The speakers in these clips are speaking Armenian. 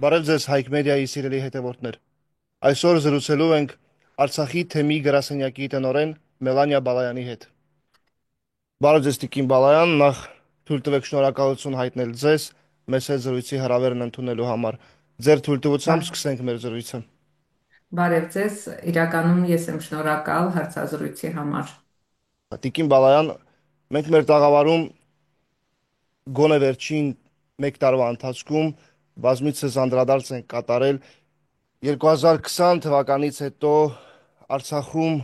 Բարև ձեզ Հայք մեդիայի սիրելի հետևորդներ։ Այսօր զրուցելու ենք Արցախի թեմի գրասենյակի տնօրեն Մելանիա Բալայանի հետ։ Բարև ձեզ Տիկին Բալայան, նախ թույլ տվեք շնորհակալություն հայտնել ձեզ մեզ հետ զրույցի հրավերն ընդունելու համար։ Ձեր թույլտվությամբ սկսենք մեր զրույցը։ Բարև ձեզ, իրականում ես եմ շնորհակալ հարցազրույցի համար։ Տիկին Բալայան, մենք մեր տաղավարում գոնե վերջին 1 տարվա ընթացքում բազմիցս անդրադարձ ենք կատարել 2020 թվականից հետո Արցախում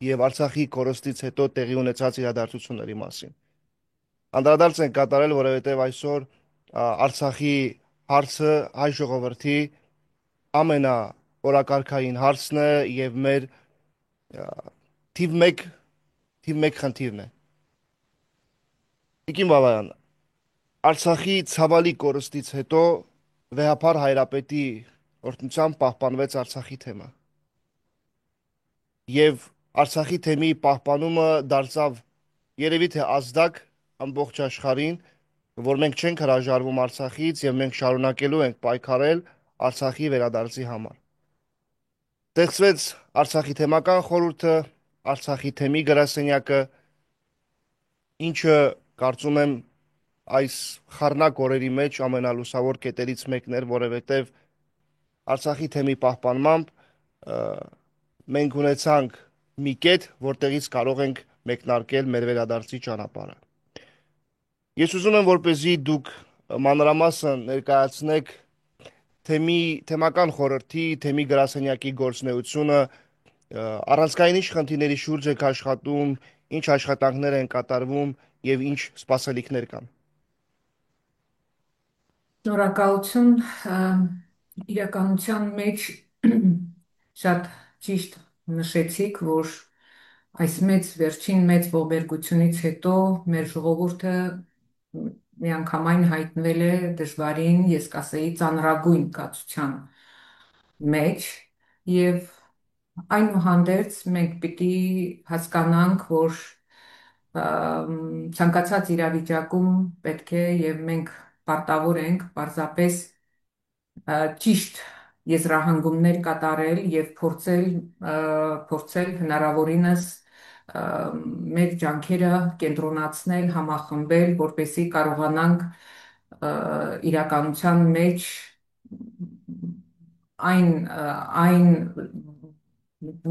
եւ Արցախի կորստից հետո տեղի ունեցած իրադարձությունների մասին։ Անդրադարձ ենք կատարել, որովհետեւ այսօր Արցախի հարցը հայ ժողովրդի ամենաօրակարգային հարցն է եւ մեր ա, թիվ 1 խնդիրն է։ Տիկին Բալայան, Արցախի ցավալի կորստից հետո վեհապար հայրապետի օրհնությամբ պահպանվեց Արցախի թեմը եւ Արցախի թեմի պահպանումը դարձավ երևի թե ազդակ ամբողջ աշխարհին, որ մենք չենք հրաժարվում Արցախից եւ մենք շարունակելու ենք պայքարել Արցախի վերադարձի համար։ Ստեղծվեց Արցախի թեմական խորհուրդը, Արցախի թեմի գրասենյակը, ինչը կարծում եմ այս խառնակ օրերի մեջ ամենալուսավոր կետերից մեկն էր, որովհետև Արցախի թեմի պահպանմամբ մենք ունեցանք մի կետ, որտեղից կարող ենք մեկնարկել մեր վերադարձի ճանապարհը։ Ես ուզում եմ, որպեսզի դուք մանրամասն ներկայացնեք թեմական խորհրդի, թեմի գրասենյակի գործունեությունը, առանցքային ինչ խնդիրների շուրջ եք աշխատում, ինչ աշխատանքներ են կատարվում եւ ինչ սպասելիքներ կան։ Շնորհակալություն, իրականության մեջ շատ ճիշտ նշեցիք, որ այս վերջին մեծ ողբերգությունից հետո մեր ժողովուրդը միանգամայն հայտնվել է դժվարին, ես կասեի, ծանրագույն կացության մեջ եւ այնուհանդերձ մենք պիտի հասկանանք, որ ցանկացած իրավիճակում պետք է եւ մենք պարտավոր ենք պարզապես ճիշտ եզրահանգումներ կատարել եւ փորձել հնարավորինս մեր ջանքերը կենտրոնացնել, համախմբել, որպեսզի կարողանանք իրականության մեջ այն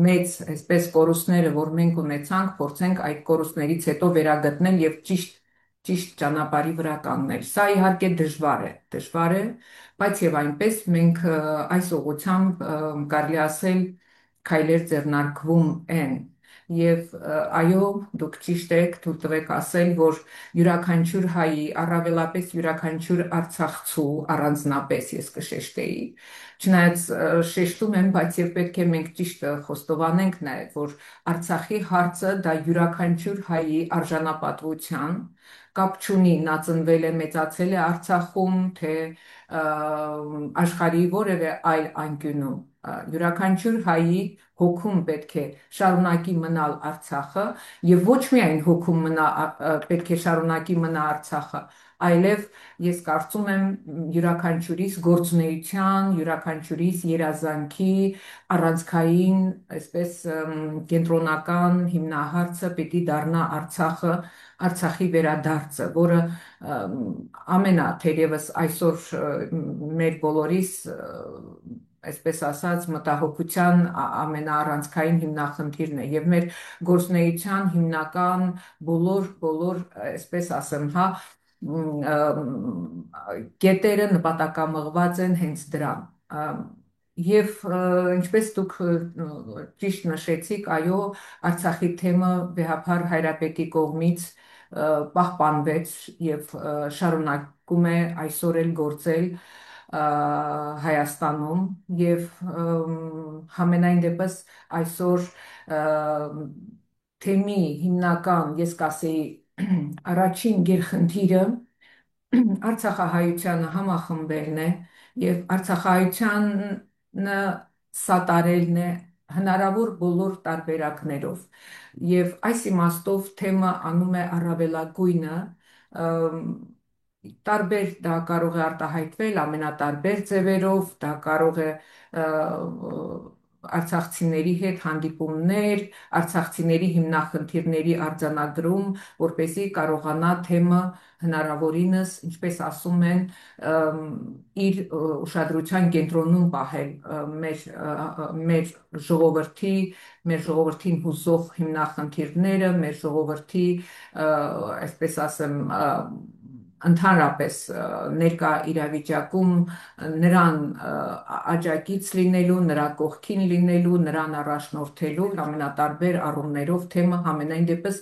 մեծ այսպես կորուստները, որ մենք ունեցանք, փորձենք այդ կորուստներից հետո վերագտնել եւ ճիշտ ճանապարհի վրա կանգնել։ Սա իհարկե դժվար է, բայց եւ այնպես մենք այս ուղղությամբ կարելի ասել քայլեր ձեռնարկվում են։ Եվ այո, դուք ճիշտ եք, թույլ տվեք ասել, որ յուրաքանչյուր հայի, առավելապես յուրաքանչյուր արցախցու առանձնապես ես կշեշտեի, չնայած շեշտում եմ, բայց եւ պետք է մենք ճիշտ խոստովանենք նաեւ, որ Արցախի հարցը դա յուրաքանչյուր հայի արժանապատվության կապ չունի, նա ծնվել է, մեծացել է Արցախում, թե աշխարհի որևէ այլ անկյունում։ Յուրաքանչյուր հայի հոգում պետք է շարունակի մնալ Արցախը եւ ոչ միայն հոգում պետք է շարունակի մնա Արցախը, այլև ես կարծում եմ յուրաքանչյուրիս գործունեության, յուրաքանչյուրիս երազանքի առանցքային, այսպես կենտրոնական հիմնահարցը պիտի դառնա Արցախի վերադարձը, որը թերևս այսօր մեր բոլորիս այսպես ասած մտահոգության ամենաառանցքային հիմնախնդիրն է եւ մեր գործնեության հիմնական բոլոր այսպես ասեմ, կետերը նպատակամղված են հենց դրան։ Եվ ինչպես դուք ճիշտ նշեցիք, այո, Արցախի թեմը վեհապար հայրապետի կողմից պահպանվեց եւ շարունակում է այսօր էլ գործել Հայաստանում եւ համենայն դեպս այսօր թեմի հիմնական, ես կասեի, առաջին գերխնդիրը Արցախահայությանը համախմբելն է եւ Արցախահայությանը սատարելն է հնարավոր բոլոր տարբերակներով եւ այս իմաստով թեմը անում է առավելագույնը տարբեր դա կարող է արտահայտվել ամենատարբեր ձևերով, դա կարող է արցախցիների հետ հանդիպումներ, արցախցիների հիմնախնդիրների արձանագրում, որպեսզի կարողանա թեմը հնարավորինս, ինչպես ասում են, իր ուշադրության կենտրոնում պահել մեր ժողովրդի, մեր ժողովրդին հուզող հիմնախնդիրները, մեր ժողովրդի, այսպես ասեմ, ընդհանրապես ներկա իրավիճակում նրան աջակից լինելու, նրա կողքին լինելու, նրան առաջնորդելու ամենատարբեր առումներով թեմը համենայն դեպս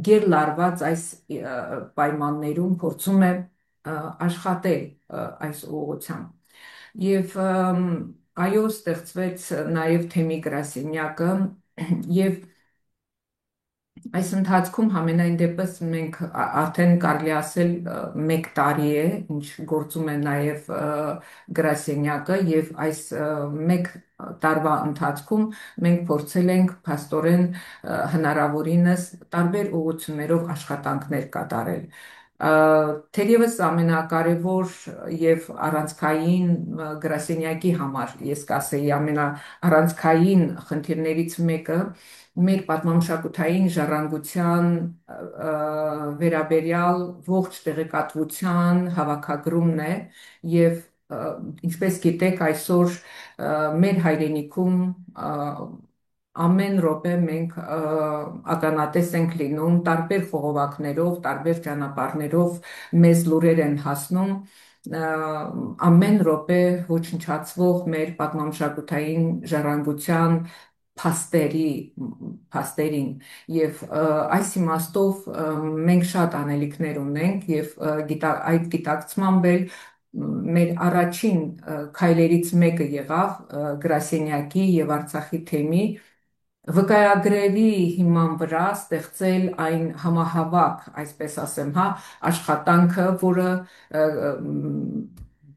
գերլարված այս պայմաններում փորձում է աշխատել այս ուղղությամբ։ Եվ այո, ստեղծվեց նաև թեմի գրասենյակը եւ այս ընթացքում համենայն դեպս մենք արդեն կարելի ասել 1 տարի է, ինչ գործում է նաև գրասենյակը եւ այս 1 տարվա ընթացքում մենք փորձել ենք փաստորեն հնարավորինս տարբեր ուղղություններով աշխատանքներ կատարել։ Թերևս ամենակարևոր եւ առանցքային գրասենյակի համար ես կասեի ամենաառանցքային խնդիրներից մեկը մեր պատմամշակութային ժառանգության վերաբերյալ ողջ տեղեկատվության հավաքագրումն է եւ ինչպես գիտեք այսօր մեր հայրենիքում ամեն րոպե մենք ականատես ենք լինում տարբեր խողովակներով, տարբեր ճանապարհներով մեզ լուրեր են հասնում ամեն րոպե ոչնչացվող մեր պատմամշակութային ժառանգության փաստերին եւ այս իմաստով մենք շատ անելիքներ ունենք եւ այդ գիտակցմամբ էլ մեր առաջին քայլերից մեկը եղավ գրասենյակի եւ Արցախի թեմի վկայագրերի հիման վրա ստեղծել այն համահավաք, այսպես ասեմ, աշխատանքը, որը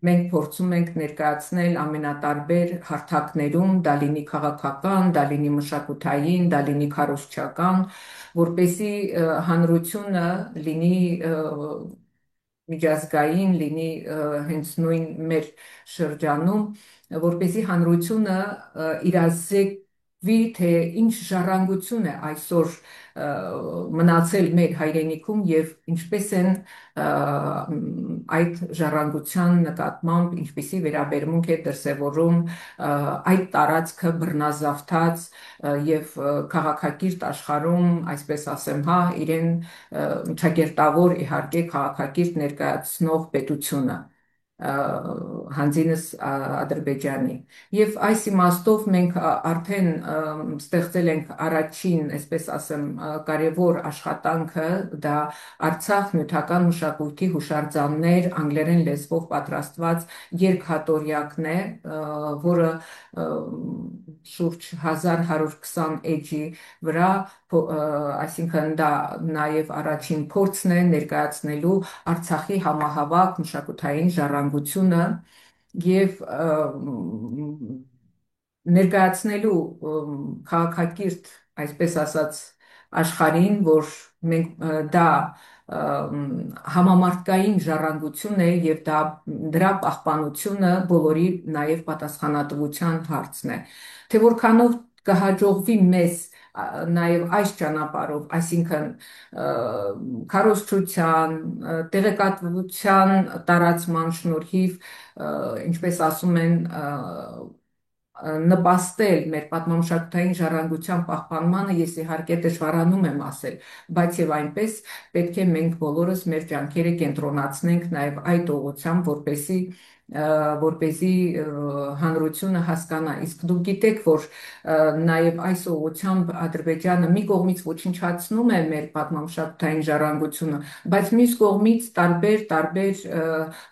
մենք փորձում ենք ներկայացնել ամենատարբեր հարթակներում, դա լինի քաղաքական, դա լինի մշակութային, դա լինի քարոզչական, որպեսզի հանրությունը լինի միջազգային, լինի հենց նույն մեր շրջանում, որպեսզի հանրությունը իրազեկվի, թե ինչ ժառանգություն է այսօր մնացել մեր հայրենիքում եւ ինչպես են այդ ժառանգության նկատմամբ ինչպիսի վերաբերմունք է դրսևորում այդ տարածքը բռնազավթած եւ քաղաքակիրթ աշխարհում, այսպես ասեմ, իրեն ճակերտավոր իհարկե քաղաքակիրթ ներկայացնող պետությունը հանձինս Ադրբեջանի եւ այս իմաստով մենք արդեն ստեղծել ենք առաջին, այսպես ասեմ, կարևոր աշխատանքը դա Արցախ նյութական մշակույթի հուշարձաններ անգլերեն լեզվով պատրաստված երկհատորյակն է, որը շուրջ 1120 էջի վրա, այսինքն դա նաև առաջին փորձն է ներկայացնելու Արցախի համահավաք մշակութային ժառանգությունը եւ ներկայացնելու քաղաքակիրթ, այսպես ասած, աշխարհին, որ մենք դա համամարտկային ժառանգություն է եւ դրա պահպանությունը բոլորի նաև պատասխանատվության հարցն է։ Թե որքանով կհաջողվի մեզ նաև այս ճանապարհով, այսինքն քարոզչության, տեղեկատվության տարածման շնորհիվ, ինչպես ասում են, նպաստել մեր պատմամշակութային ժառանգության պահպանմանը, ես իհարկե դժվարանում եմ ասել, բայց եւ այնպես պետք է մենք բոլորս մեր ջանքերը կենտրոնացնենք նաեւ այդ ուղղությամբ, որպեսզի հանրությունը հասկանա։ Իսկ դուք գիտեք, որ նաև այս ուղղությամբ Ադրբեջանը մի կողմից ոչնչացնում է մեր պատմամշակութային ժառանգությունը, բայց մյուս կողմից տարբեր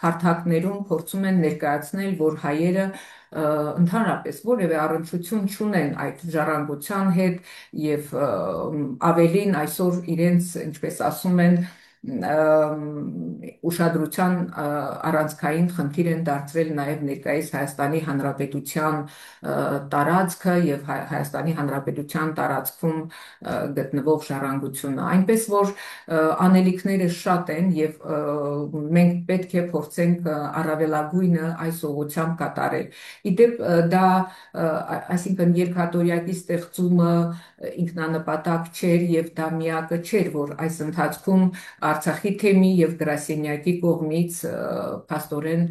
հարթակներում փորձում են ներկայացնել, որ հայերը ընդհանրապես որևէ առնչություն չունեն այդ ժառանգության հետ եւ ավելին այսօր իրենց, ինչպես ասում են, ուշադրության առանցքային խնդիր են դարձրել նաև ներկայիս Հայաստանի Հանրապետության տարածքը եւ Հայաստանի Հանրապետության տարածքում գտնվող ժառանգությունը, այնպես որ անելիքները շատ են եւ մենք պետք է փորձենք առավելագույնը այս ուղղությամբ կատարել։ Իդեպ դա այսինքն երկհատորյակի ստեղծումը ինքնանպատակ չէր եւ դա միակը չէր, որ այս ընթացքում Արցախի թեմի եւ գրասենյակի կողմից փաստորեն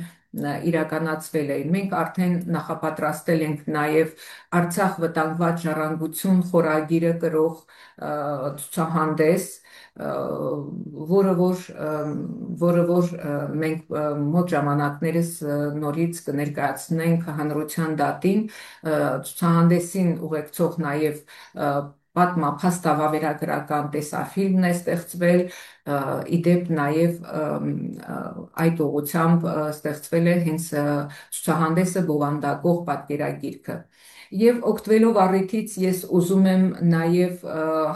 իրականացվել է։ Մենք արդեն նախապատրաստել ենք նաև Արցախ վտանգված ժառանգություն խորագիրը կրող ցուցահանդես, որը որ մենք մոտ ժամանակներս նորից կներկայացնենք հանրության դատին, ցուցահանդեսին ուղեկցող նաև պատմափաստավավերագրական տեսաֆիլմն է ստեղծվել, իդեպ նաև այդ ուղղությամբ ստեղծվել է հենց ցուցահանդեսը բովանդակող պատկերագիրքը։ Եվ օգտվելով առիթից ես ուզում եմ նաև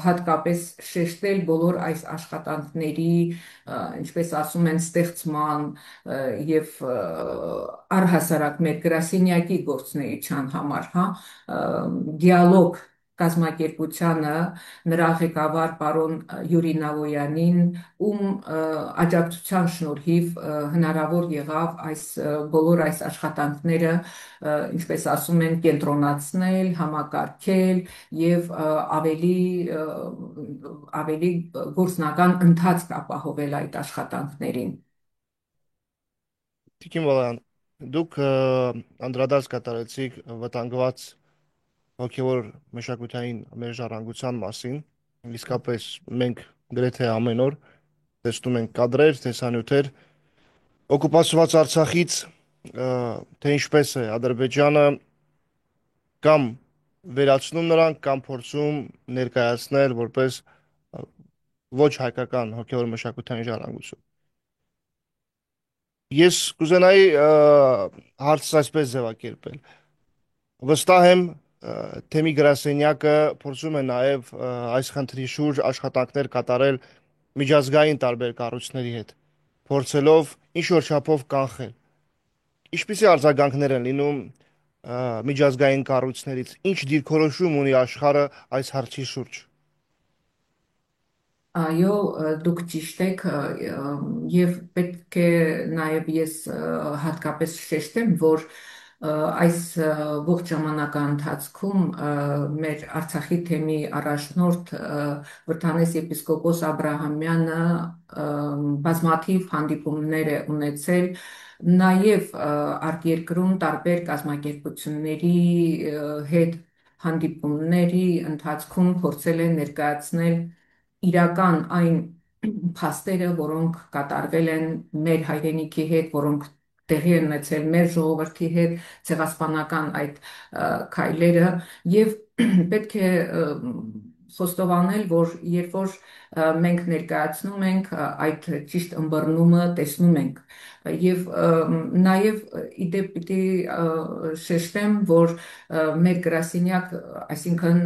հատկապես շեշտել բոլոր այս աշխատանքների, ինչպես ասում են, ստեղծման եւ առհասարակ մեր գրասենյակի գործունեության համար, հա, դիալոգ կազմակերպությանը, նրա ղեկավար պարոն Յուրի Նավոյանին, ում աջակցության շնորհիվ հնարավոր եղավ բոլոր այս աշխատանքները, ինչպես ասում են, կենտրոնացնել, համակարգել եւ ավելի գործնական ընթացք ապահովել այդ աշխատանքներին։ Տիկին Վալյան, դուք անդրադարձ կատարեցիք վտանգված հոգևոր մշակութային մեր ժառանգության մասին, իսկապես մենք գրեթե ամեն օր տեսնում ենք կադրեր, տեսանյութեր օկուպացված Արցախից, թե ինչպես է Ադրբեջանը կամ վերացնում նրանք կամ փորձում ներկայացնել որպես ոչ հայկական հոգևոր մշակութային ժառանգություն։ Ես կուզենայի հարցս այսպես ձևակերպել։ Վստահ եմ, թեմի գրասենյակը փորձում է նաև այս խնդրի շուրջ աշխատանքներ կատարել միջազգային տարբեր կառույցների հետ, փորձելով ինչ-որ չափով կանխել։ Ինչպիսի արձագանքներ են լինում միջազգային կառույցներից, ինչ դիրքորոշում ունի աշխարհը այս հարցի շուրջ։ Այո, դուք ճիշտ եք, եւ պետք է նաեւ ես հատկապես շեշտեմ, որ այս ողջ ժամանակա ընթացքում մեր Արցախի թեմի առաջնորդ Վրդանես եպիսկոպոս Աբրահամյանը բազմաթիվ հանդիպումներ է ունեցել նաև արտերկրում տարբեր կազմակերպությունների հետ հանդիպումների ընթացքում փորձել է ներկայացնել իրական այն փաստերը, որոնք կատարվել են մեր հայրենիքի հետ, որոնք տեղի են ունեցել մեր ժողովրդի հետ, ցեղասպանական այդ քայլերը եւ պետք է խոստովանել, որ երբ որ մենք ներկայացնում ենք այդ ճիշտ ըմբռնումը տեսնում ենք եւ նաեւ իդեպ պիտի շեշտեմ, որ մեր գրասենյակ, այսինքն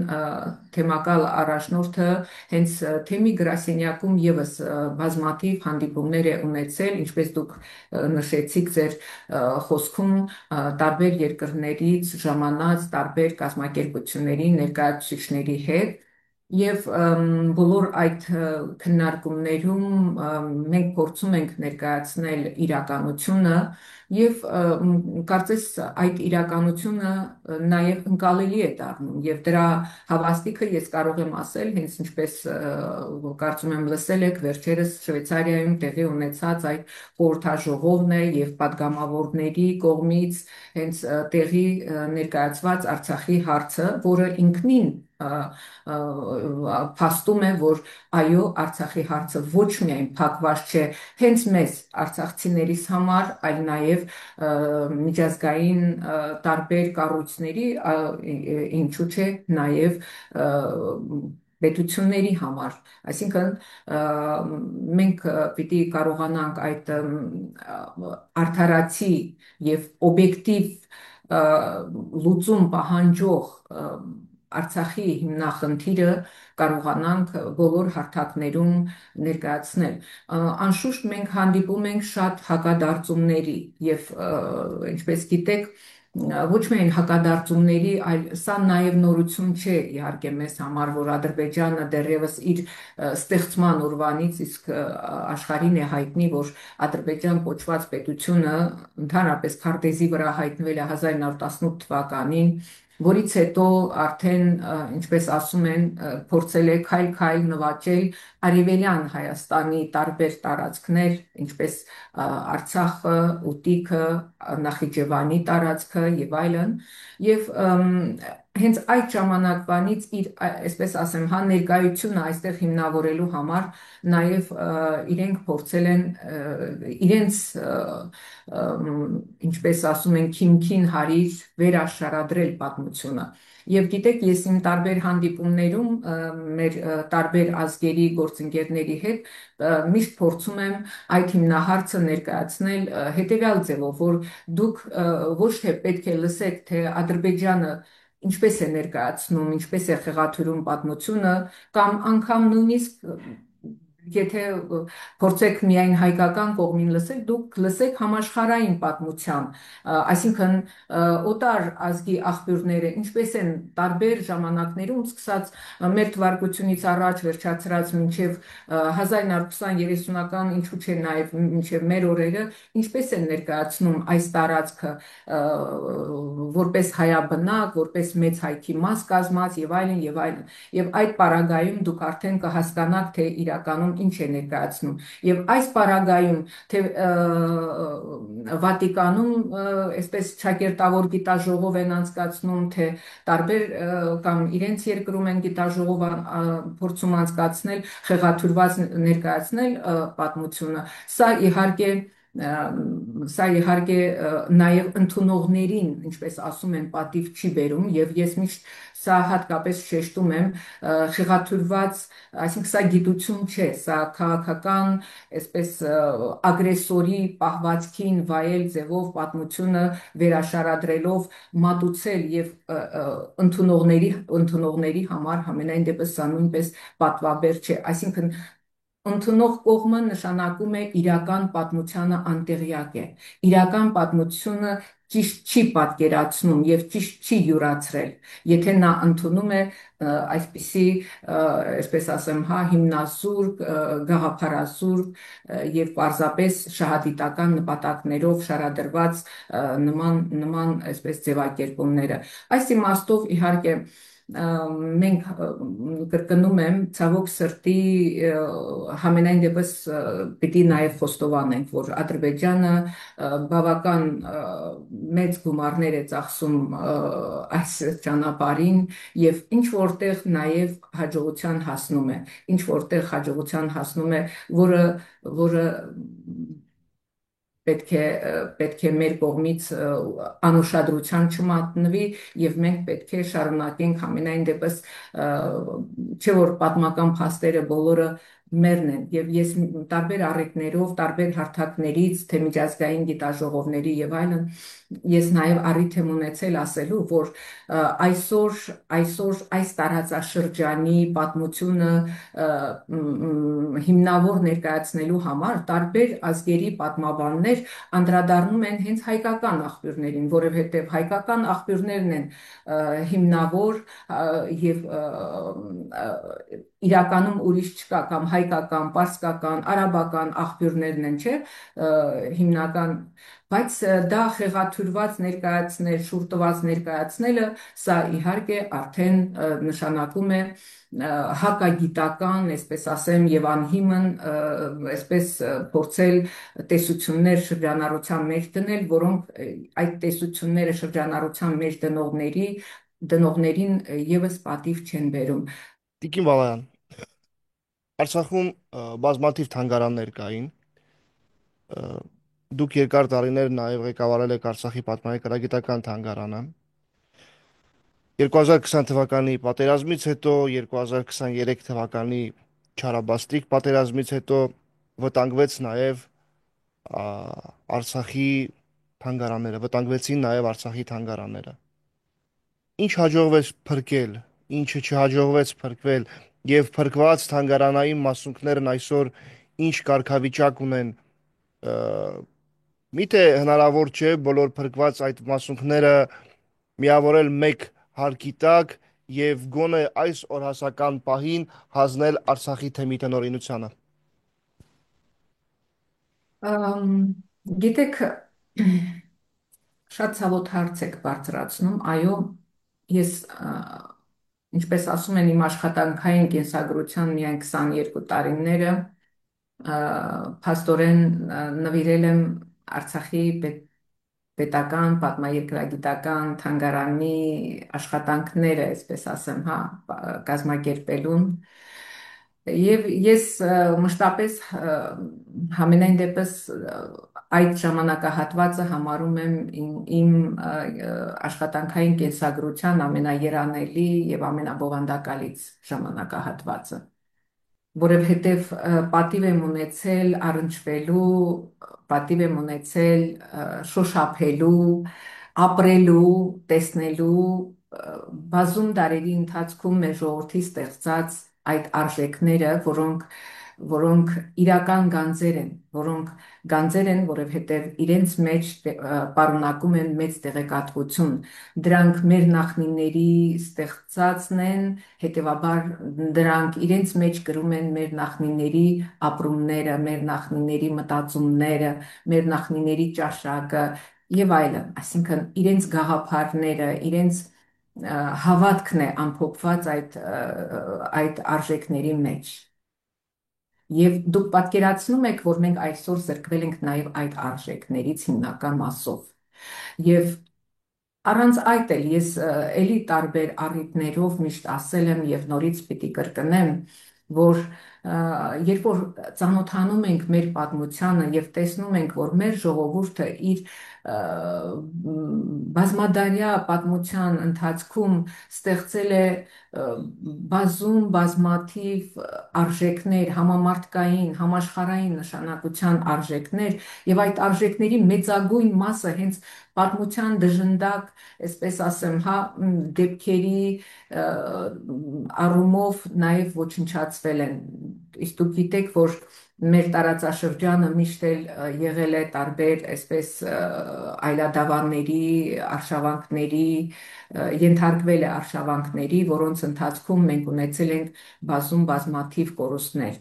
թեմակալ առաջնորդը հենց թեմի գրասենյակում եւս բազմաթիվ հանդիպումներ է ունեցել, ինչպես դուք նշեցիք ձեր խոսքում, տարբեր երկրներից ժամանած տարբեր կազմակերպությունների ներկայացուցիչների հետ Եվ բոլոր այդ քննարկումներում մենք փորձում ենք ներկայացնել իրականությունը եւ կարծես այդ իրականությունը նաեւ ընկալելի է դառնում եւ դրա հավաստիքը ես կարող եմ ասել հենց ինչպես կարծում եմ լսել եք վերջերս Շվեյցարիայում տեղի ունեցած այդ խորհրդաժողովն է եւ падգամավորների կողմից հենց տեղի ներկայացված Արցախի հարցը, որը ինքնին փաստում է, որ այո, Արցախի հարցը ոչ միայն փակված չէ հենց մեզ արցախցիներիս համար, այլ նաև միջազգային տարբեր կառույցների, ինչու՞ չէ, նաև պետությունների համար, այսինքն մենք պիտի կարողանանք այդ արդարացի եւ օբյեկտիվ լուծում պահանջող Արցախի հիմնախնդիրը կարողանանք բոլոր հարթակներում ներկայացնել։ Անշուշտ մենք հանդիպում ենք շատ հակադարձումների եւ ինչպես գիտեք, ոչ միայն հակադարձումների, այլ սա նաև նորություն չէ իհարկե մեզ համար, որ Ադրբեջանը դեռևս իր ստեղծման օրվանից իսկ աշխարհին է հայտնի, որ Ադրբեջան կոչված պետությունը ընդհանրապես քարտեզի վրա հայտնվել է 1918 թվականին, որից հետո արդեն, ինչպես ասում են, փորձել է քայլ-քայլ նվաճել Արևելյան Հայաստանի տարբեր տարածքներ, ինչպես Արցախը, Ուտիքը, Նախիջևանի տարածքը եւ այլն, եւ հենց այդ ժամանակվանից իր, այսպես ասեմ, հա ներկայությունը այստեղ հիմնավորելու համար նաև իրենք փորձել են իրենց ինչպես ասում են քիմքին հարիր վերաշարադրել պատմությունը։ Եվ գիտեք, ես իմ տարբեր հանդիպումներում մեր տարբեր ազգերի գործընկերների հետ միշտ փորձում եմ այդ հիմնահարցը ներկայացնել հետևյալ ձևով, որ դուք ոչ թե պետք է լսեք, թե Ադրբեջանը ինչպես է ներկայացնում, ինչպես է խեղաթյուրում պատմությունը, կամ անգամ նույնիսկ եթե փորձեք միայն հայկական կողմին լսել, դուք լսեք համաշխարհային պատմության, այսինքն օտար ազգի աղբյուրները ինչպես են տարբեր ժամանակներում, սկսած մեր թվարկությունից առաջ վերջացրած մինչև 1920-30-ական, ինչու՞ չէ նաև մինչև մեր օրերը, ինչպես են ներկայացնում այս տարածքը որպես հայաբնակ, որպես մեծ հայքի մաս կազմած եւ այլն եւ այլն։ Եվ այդ պարագայում դուք արդեն կհասկանաք, թե իրականում ինչ է ներկայացնում։ Եվ այս պարագայում, թե Վատիկանում այսպես ճակերտավոր գիտաժողով են անցկացնում, թե տարբեր կամ իրենց երկրում են գիտաժողով փորձում անցկացնել, խեղաթյուրված ներկայացնել պատմությունը, սա իհարկե նաև ընդունողներին, ինչպես ասում են, պատիվ չի բերում, եւ ես միշտ սա հատկապես շեշտում եմ, խեղաթյուրված, այսինքն սա գիտություն չէ, սա քաղաքական, այսպես ագրեսորի պահվածքին վայել ձևով պատմությունը վերաշարադրելով մատուցել եւ ընդունողների համար համենայն դեպս սա նույնպես պատվաբեր չէ, այսինքն ընդունող կողմը նշանակում է իրական պատմությանը անտեղյակ է, իրական պատմությունը ճիշտ չի պատկերացնում եւ ճիշտ չի յուրացրել, եթե նա ընդունում է այսպիսի, այսպես ասեմ, հա, հիմնազուրկ, գաղափարազուրկ եւ պարզապես շահադիտական նպատակներով շարադրված նման այսպես ձևակերպումները։ Այս իմաստով իհարկե մենք կրկնում եմ ցավոք սրտի համենայն դեպս պիտի նաև խոստովանենք, որ Ադրբեջանը բավական մեծ գումարներ է ծախսում այս ճանապարհին եւ ինչ որտեղ նաև հաջողության հասնում է, ինչ որտեղ հաջողության հասնում է, որը պետք է մեր կողմից անուշադրության չմատնվի եւ մենք պետք է շարունակենք ամենայն դեպս չէ որ պատմական փաստերը բոլորը մերն են եւ ես տարբեր առիթներով, տարբեր հարթակներից, թե միջազգային գիտաժողովների եւ այլն, ես նաեւ առիթ եմ ունեցել ասելու, որ այսօր այս տարածաշրջանի պատմությունը հիմնավոր ներկայացնելու համար տարբեր ազգերի պատմաբաններ անդրադառնում են հենց հայկական աղբյուրներին, որովհետև հայկական աղբյուրներն են հիմնավոր եւ իրականում ուրիշ չկա կամ հայկական, պարսկական, արաբական աղբյուրներն են, չէ, հիմնական, բայց դա խեղաթյուրված ներկայացնել, շուրտված ներկայացնելը, սա իհարկե արդեն նշանակում է հակագիտական, այսպես ասեմ, եւ անհիմն, այսպես փորձել տեսություններ շրջանառության մեջ դնել, որոնք այդ տեսությունները շրջանառության մեջ դնողներին եւս պատիվ չեն բերում։ Տիկին Բալայան, Արցախում բազմաթիվ թանգարաններ կային։ Դուք երկար տարիներ նաև ղեկավարել եք Արցախի պատմահայկարագիտական թանգարանը։ 2020 թվականի պատերազմից հետո, 2023 թվականի Չարաբաստիկ պատերազմից հետո վտանգվեց նաև Արցախի թանգարանները, վտանգվեցին նաև Արցախի թանգարանները։ Ինչ հաջողվեց փրկել ինչը չհաջողվեց փրկվել, եւ փրկված թանգարանային մասունքներն այսօր ինչ կարգավիճակ ունեն, ը, միթե հնարավոր չէ բոլոր փրկված այդ մասունքները միավորել մեկ հարկի տակ եւ գոնե այս օրհասական պահին հանձնել Արցախի թեմի տնօրինությանը։ Ամ, Գիտեք, շատ ցավոտ հարց եք բարձրացնում։ Այո, ես, ինչպես ասում են, իմ աշխատանքային կենսագրության միայն 22 տարիները փաստորեն նվիրել եմ Արցախի պետական պատմաերկրագիտական թանգարանի աշխատանքները, այսպես ասեմ, հա, կազմակերպելուն։ Եվ ես մշտապես համենայն դեպս այդ ժամանակահատվածը համարում եմ իմ աշխատանքային կենսագրության ամենաերանելի եւ ամենաբովանդակալից ժամանակահատվածը, որովհետև պատիվ եմ ունեցել առնչվելու, պատիվ եմ ունեցել շոշափելու, ապրելու, տեսնելու բազում դարերի ընթացքում մեր ժողովրդի ստեղծած այդ արժեքները, որոնք իրական գանձեր են, որովհետև իրենց մեջ պարունակում են մեծ տեղեկատվություն։ Դրանք մեր նախնիների ստեղծածն են, հետևաբար դրանք իրենց մեջ կրում են մեր նախնիների ապրումները, մեր նախնիների մտածումները, մեր նախնիների ճաշակը եւ այլն, այսինքն իրենց գաղափարները, իրենց հավատքն է ամփոփված այդ արժեքների մեջ։ Եվ դուք պատկերացնում եք, որ մենք այսօր զրկվել ենք նաև այդ արժեքներից հիմնական մասով։ Եվ առանց այդ էլ ես էլի տարբեր առիթներով միշտ ասել եմ եւ նորից պիտի կրկնեմ, որ երբ որ ծանոթանում ենք մեր պատմությանը եւ տեսնում ենք, որ մեր ժողովուրդը իր բազմադարյա պատմության ընթացքում ստեղծել է բազմաթիվ արժեքներ, համամարտկային, համաշխարհային նշանակության արժեքներ, եւ այդ արժեքների մեծագույն մասը հենց պատմության դժնդակ, այսպես ասեմ, հա, դեպքերի առումով նաև ոչնչացվել են։ Իսկ դուք գիտեք, որ մեր տարածաշրջանը միշտ էլ եղել է տարբեր, այսպես այլադավանների, արշավանքների, ենթարկվել է արշավանքների, որոնց ընթացքում մենք ունեցել ենք բազմաթիվ կորուստներ։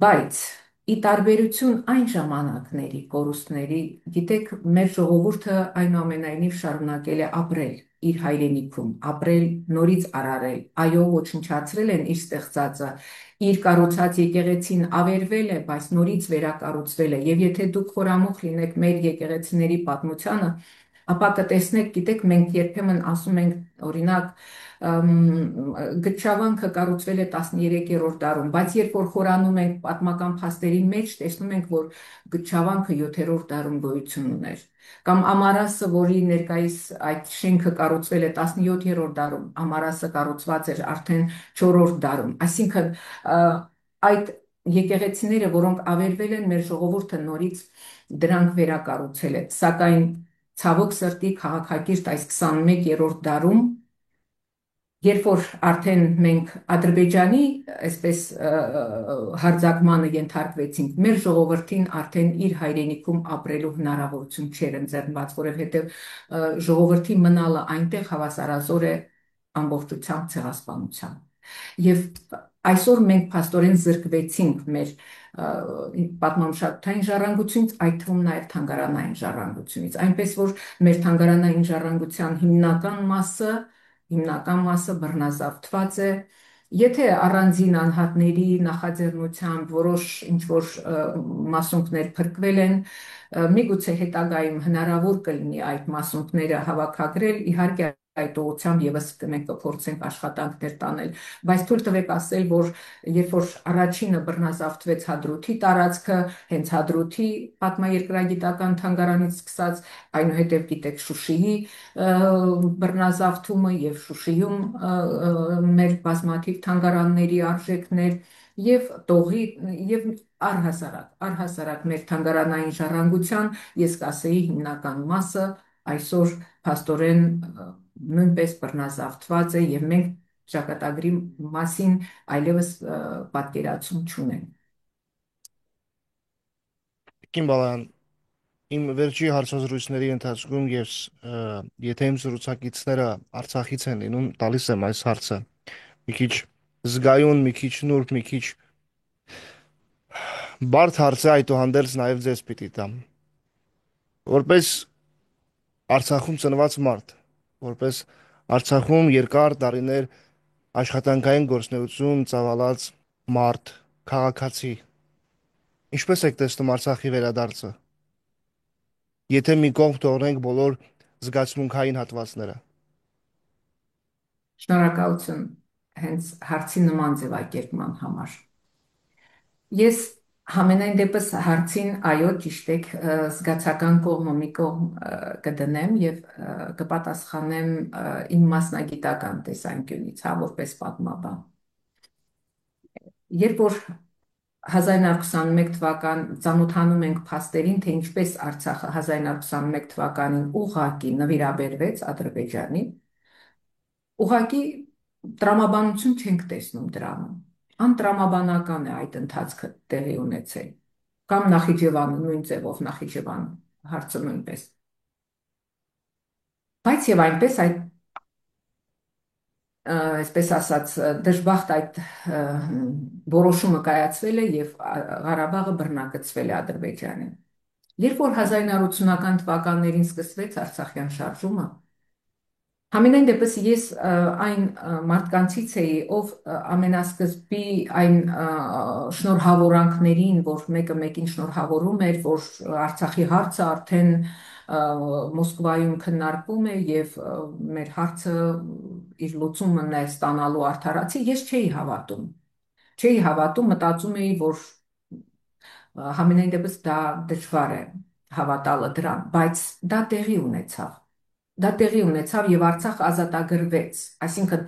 Բայց ի տարբերություն այն ժամանակների կորուստների, գիտեք, մեր ժողովուրդը այնուամենայնիվ շարունակել է ապրել իր հայրենիքում, ապրել, նորից արարել, այո, ոչնչացրել են իր ստեղծածը, իր կառուցած եկեղեցին ավերվել է, բայց նորից վերակառուցվել է։ Եվ եթե դուք խորամուխ լինեք մեր եկեղեցիների պատմությանը, ապա կտեսնեք, գիտեք, մենք երբեմն ասում ենք, օրինակ, Գտչավանքը կառուցվել է 13-րդ դարում, բայց երբ որ խորանում ենք պատմական փաստերի մեջ, տեսնում ենք, որ Գտչավանքը 7-րդ դարում գոյություն ուներ։ Կամ Ամարասը, որի ներկայիս այդ շենքը կառուցվել է 17-րդ դարում, Ամարասը կառուցված էր արդեն 4-րդ դարում։ Այսինքն այդ եկեղեցիները, որոնք ավերվել են, մեր ժողովուրդը նորից դրանք վերակառուցել է, սակայն ցավոք սրտի քաղաքակիրթ այս 21-րդ դարում, երբ որ արդեն մենք Ադրբեջանի այսպես հարձակմանը ենթարկվեցինք, մեր ժողովրդին արդեն իր հայրենիքում ապրելու հնարավորություն չէր ընձեռնված, որովհետև ժողովրդի մնալը այնտեղ հավասարազոր է ամբողջությամբ ցեղասպանության։ Եվ այսօր մենք փաստորեն զրկվեցինք մեր պատմամշակութային ժառանգությունից, այդ թվում նաև թանգարանային ժառանգությունից, այնպես որ մեր թանգարանային ժառանգության հիմնական մասը բռնազավթված է։ Եթե առանձին անհատների նախաձեռնությամբ որոշ ինչ-որ մասունքներ փրկվել են, միգուցե հետագայում հնարավոր կլինի այդ մասունքները հավաքագրել, իհարկե այդ ուղղությամբ եւս մենք կփորձենք աշխատանքներ տանել, բայց թույլ տվեք ասել, որ երբ որ առաջինը բռնազավթվեց Հադրութի տարածքը, հենց Հադրութի պատմաերկրագիտական թանգարանից սկսած, այնուհետև գիտեք Շուշիի բռնազավթումը եւ Շուշիում մեր բազմաթիվ թանգարանների արժեքներ եւ տողի եւ առհասարակ մեր թանգարանային ժառանգության, ես կասեի հիմնական մասը այսօր փաստորեն նույնպես բռնազավթված է եւ մենք ճակատագրի մասին այլևս պատկերացում չունենք։ Կին Բալայան, իմ վերջի հարցազրույցների ընթացքում ես եթե իմ զրուցակիցները Արցախից են լինում, տալիս եմ այս հարցը մի քիչ զգայուն, մի քիչ նուրբ, մի քիչ բարդ հարց է, այդուհանդերձ նաև ձեզ պիտի տամ։ Որպես Արցախում ծնված մարդ, որպես Արցախում երկար տարիներ աշխատանքային գործունեություն ծավալած մարդ, քաղաքացի, ինչպես եք տեսնում Արցախի վերադարձը։ Եթե մի կողմ թողնենք բոլոր զգացմունքային հատվածները։ Շնորհակալություն հենց հարցի նման ձևակերպման համար։ Ես համենայն դեպս հարցին այո, ճիշտ եք, զգացական կողմը մի կողմ կդնեմ եւ կպատասխանեմ իմ մասնագիտական տեսանկյունից, հա, որպես պատմաբան։ Երբ որ 1921 թվական ծանոթանում ենք փաստերին, թե ինչպես Արցախը 1921 թվականին ուղղակի նվիրաբերվեց Ադրբեջանին, ուղղակի տրամաբանություն չենք տեսնում դրանում։ Անտրամաբանական է այդ ընթացքը տեղի ունեցել։ Կամ Նախիջևանը նույն ձևով Նախիջևան հարցը նույնպես։ Բայց եւ այնպես այդ այսպես ասած դժբախտ այդ որոշումը կայացվել է եւ Ղարաբաղը բռնագծվել է Ադրբեջանին։ Երբ որ 1980-ական թվականներին սկսվեց Արցախյան շարժումը, համենայն դեպս ես այն մարդկանցից էի, ով ամենասկզբի այն շնորհավորանքներին, որ մեկը մեկին շնորհավորում էր, որ Արցախի հարցը արդեն Մոսկվայում քննարկվում է եւ մեր հարցը իր լուծումն է ստանալու արդարացի, ես չէի հավատում։ Չէի հավատում, մտածում էի, որ համենայն դեպս դա դժվար է հավատալը դրան, բայց դա տեղի ունեցավ։ Դա տեղի ունեցավ եւ Արցախ ազատագրվեց, այսինքն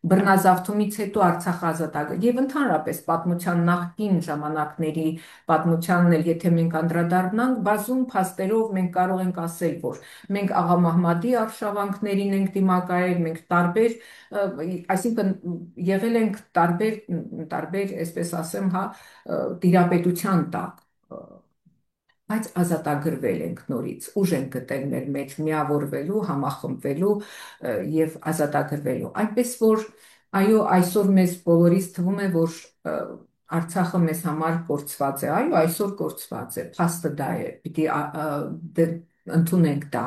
բռնազավթումից հետո Արցախը ազատագրվեց եւ ընդհանրապես պատմության նախկին ժամանակների պատմությանն էլ եթե մենք անդրադառնանք, բազում փաստերով մենք կարող ենք ասել, որ մենք աղա Մահմադի արշավանքներին ենք դիմակայել, մենք տարբեր, այսինքն եղել ենք տարբեր, այսպես ասեմ, հա, տիրապետության տակ, բայց ազատագրվել ենք նորից, ուժ ենք գտել մեր մեջ միավորվելու, համախմբվելու եւ ազատագրվելու։ Այնպես որ այո, այսօր մեզ բոլորիս թվում է, որ Արցախը մեզ համար կորցված է։ Այո, այսօր կորցված է, փաստը դա է, պիտի ընդունենք դա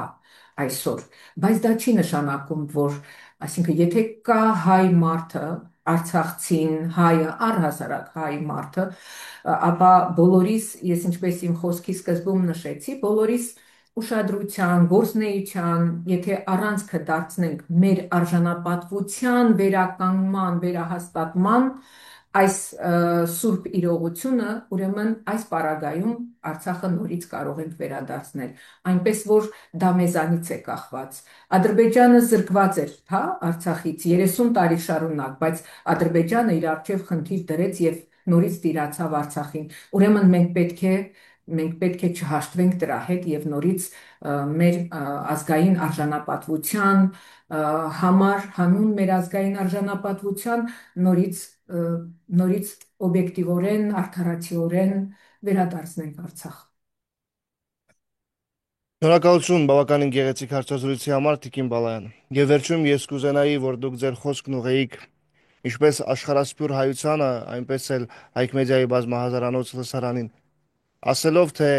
այսօր, բայց դա չի նշանակում, որ այսինքն եթե կա հայ մարդը, Արցախցին, հայը, առհասարակ հայ մարդը, ապա բոլորիս, ես ինչպես իմ խոսքի սկզբում նշեցի, բոլորիս ուշադրության, գործնեության, եթե առանցքը դարձնենք մեր արժանապատվության վերականգնման, վերահաստատման, այս սուրբ իրողությունը, ուրեմն այս պարագայում Արցախը նորից կարող ենք վերադարձնել, այնպես որ դա մեզանից է կախված։ Ադրբեջանը զրկված էր, հա, Արցախից 30 տարի շարունակ, բայց Ադրբեջանը իր առջև խնդիր դրեց եւ նորից տիրացավ Արցախին։ Ուրեմն մենք պետք է չհաշտվենք դրա հետ եւ նորից մեր ազգային արժանապատվության համար, հանուն մեր ազգային արժանապատվության նորից օբյեկտիվորեն, արդարացիորեն վերադարձնենք Արցախ։ Շնորհակալություն բավականին գեղեցիկ հարցազրույցի համար, Տիկին Բալայան։ Եվ վերջում ես կուզենայի, որ դուք ձեր խոսքն ուղեիք ինչպես աշխարհասփյուր հայությանը, այնպես էլ Հայք մեդիայի բազմահազարանոց լսարանին, ասելով, թե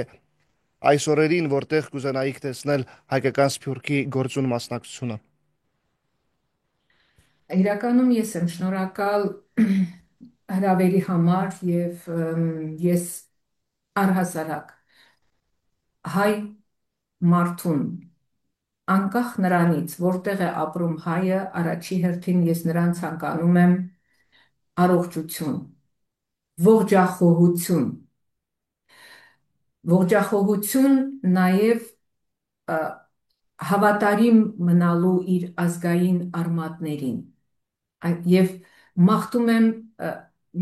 այս օրերին որտեղ կուզենայիք տեսնել հայկական սփյուռքի գործուն մասնակցությունը։ Իրականում ես եմ շնորհակալ հրավերի համար եւ ես առհասարակ հայ մարդուն անկախ նրանից, որտեղ է ապրում հայը, առաջի հերթին ես նրան ցանկանում եմ առողջություն, ողջախոհություն, ողջախոհություն նաև հավատարիմ մնալու իր ազգային արմատներին եւ մաղթում եմ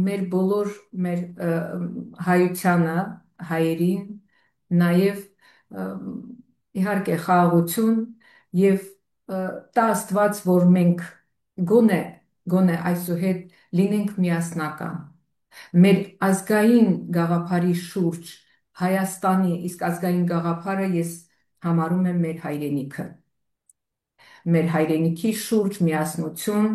մեր բոլոր մեր հայությանը, հայերին նաև իհարկե խաղաղություն եւ տա Աստված, որ մենք գոնե գոնե այսուհետ լինենք միասնական մեր ազգային գաղափարի շուրջ Հայաստանի իսկ ազգային գաղափարը ես համարում եմ մեր հայրենիքի շուրջ միասնություն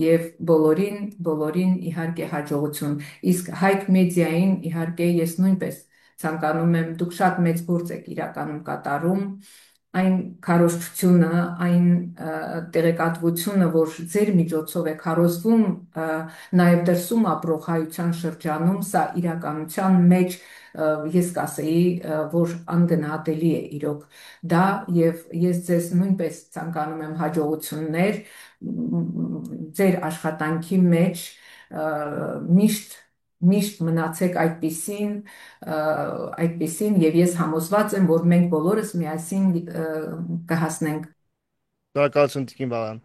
եւ բոլորին իհարկե հաջողություն։ Իսկ Հայք մեդիային իհարկե ես նույնպես ցանկանում եմ, դուք շատ մեծ գործ եք իրականում կատարում, այն քարոզչությունը, այն տեղեկատվությունը, որ ձեր միջոցով է քարոզվում, նաև դրսում ապրող հայության շրջանում, սա իրականության մեջ ես կասեի, որ անգնահատելի է իրոք դա եւ ես ձեզ նույնպես ցանկանում եմ հաջողություններ ձեր աշխատանքի մեջ միշտ միշտ մնացեք այդպիսին եւ ես համոզված եմ, որ մենք բոլորս միասին կհասնենք Շնորհակալություն Տիկին Վահան։